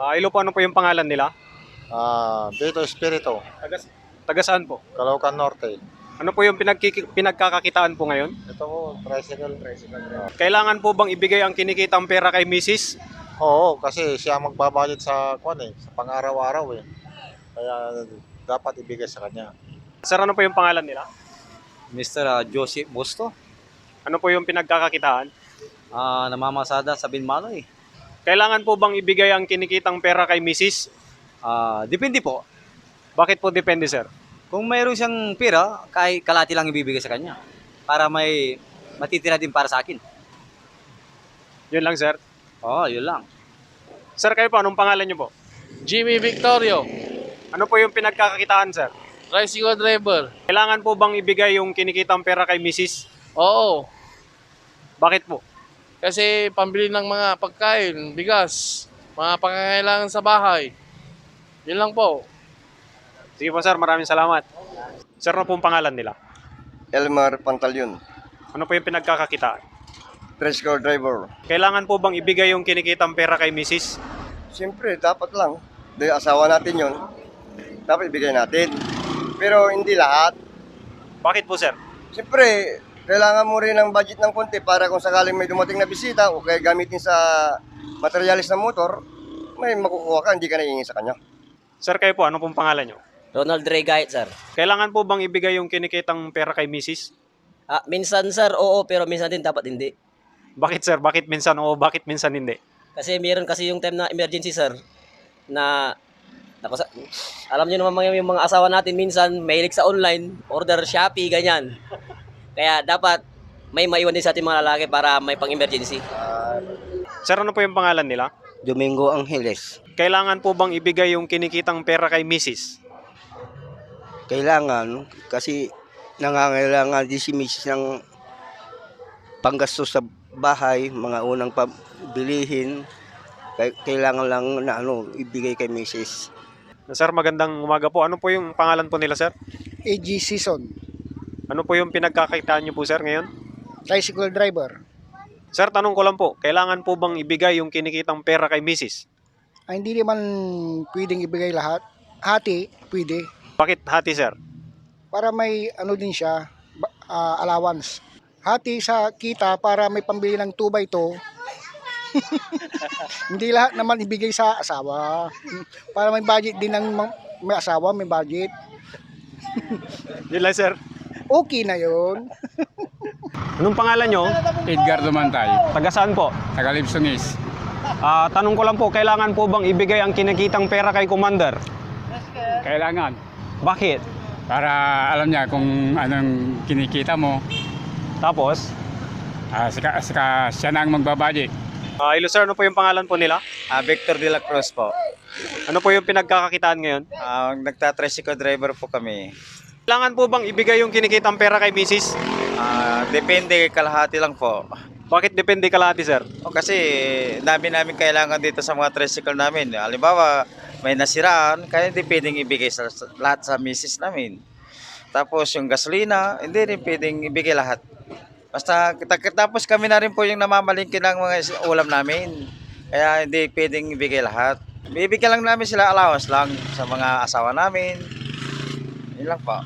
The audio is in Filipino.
Hello po, ano po yung pangalan nila? Dito Espiritu, Taga, taga saan po? Caloocan Norte. Ano po yung pinagkakakitaan po ngayon? Ito po, tricycle. Kailangan po bang ibigay ang kinikitang pera kay Mrs.? Oo, kasi siya magbabudget sa sa pang-araw-araw eh. Kaya dapat ibigay sa kanya. Sir, ano po yung pangalan nila? Mr. Joseph Busto, Ano po yung pinagkakakitaan? namamasada sa Binmanoy. Kailangan po bang ibigay ang kinikitang pera kay Mrs.? Depende po. Bakit po depende, sir? Kung mayroon siyang pera, kahit kalati lang ibibigay sa kanya. Para may matitira din para sa akin. Yun lang, sir. Yun lang. Sir, kayo po, anong pangalan niyo po? Jimmy Victorio, Ano po yung pinagkakakitaan, sir? tricycle driver. Kailangan po bang ibigay yung kinikitang pera kay Mrs.? Oo, Bakit po? kasi pambili ng mga pagkain, bigas, mga pangangailangan sa bahay. Yun lang po. Sige po, sir. Maraming salamat. Sir, ano po yung pangalan nila? Elmar Pantalyon, Ano po yung pinagkakakitaan? tricycle driver. Kailangan po bang ibigay yung kinikitang pera kay Mrs.? Siyempre, dapat lang. Dahil asawa natin yon, dapat ibigay natin. Pero hindi lahat. Bakit po, sir? Siyempre, kailangan mo rin ng budget ng konti para kung sakaling may dumating na bisita o kaya gamitin sa materialis ng motor, may makukuha ka, hindi ka naiingi sa kanya. Sir, kayo po, ano pong pangalan nyo? Ronald Regait, sir. Kailangan po bang ibigay yung kinikitang pera kay Mrs.? Minsan, sir, oo, pero minsan din dapat hindi. Bakit, sir? Bakit minsan oo, bakit minsan hindi? Kasi meron kasi yung time na emergency, sir, na alam niyo naman yung mga asawa natin minsan mahilig sa online, order Shopee, ganyan. Kaya dapat may maiwan din sa ating mga lalaki para may pang-emergency. Sir, ano po yung pangalan nila? Domingo Angeles. Kailangan po bang ibigay yung kinikitang pera kay Mrs.? Kailangan kasi nangangailangan din si Mrs. ng panggastos sa bahay, mga unang pabilihin. Kailangan lang na ibigay kay Mrs. Sir, magandang umaga po. Ano po yung pangalan po nila, sir? AG Season, Ano po yung pinagkakakitaan nyo po, sir, ngayon? tricycle driver. Sir, tanong ko lang po, kailangan po bang ibigay yung kinikitang pera kay Mrs.? Hindi naman pwedeng ibigay lahat. Hati, pwede. Bakit hati, sir? Para may ano din siya, allowance. Hati sa kita para may pambili ng 2x2. Hindi lahat naman ibigay sa asawa. Para may budget din ng may asawa, may budget. Yun lang, sir. Okay na yun. Anong pangalan nyo? Edgar Dumantay, Taga saan po? taga Libsongis. Tanong ko lang po, kailangan po bang ibigay ang kinikitang pera kay Commander? Kailangan Bakit? para alam niya kung anong kinikita mo. Tapos? Siya na ang magbabudget. Hello, sir, ano po yung pangalan po nila? Victor de la Cruz po. Ano po yung pinagkakakitaan ngayon? Nagta-tricycle driver po kami. Kailangan po bang ibigay yung kinikitang pera kay Mrs.? Depende, kalahati lang po. Bakit depende kalahati, sir? Kasi namin kailangan dito sa mga tricycle namin. Halimbawa, may nasiraan, kaya hindi pwedeng ibigay sa lahat sa misis namin. Tapos yung gasolina, hindi rin pwedeng ibigay lahat. Basta tapos kami na rin po yung namamalingki ng mga ulam namin. Kaya hindi pwedeng ibigay lahat. Bibigyan lang namin sila allowance lang sa mga asawa namin. Yun lang po.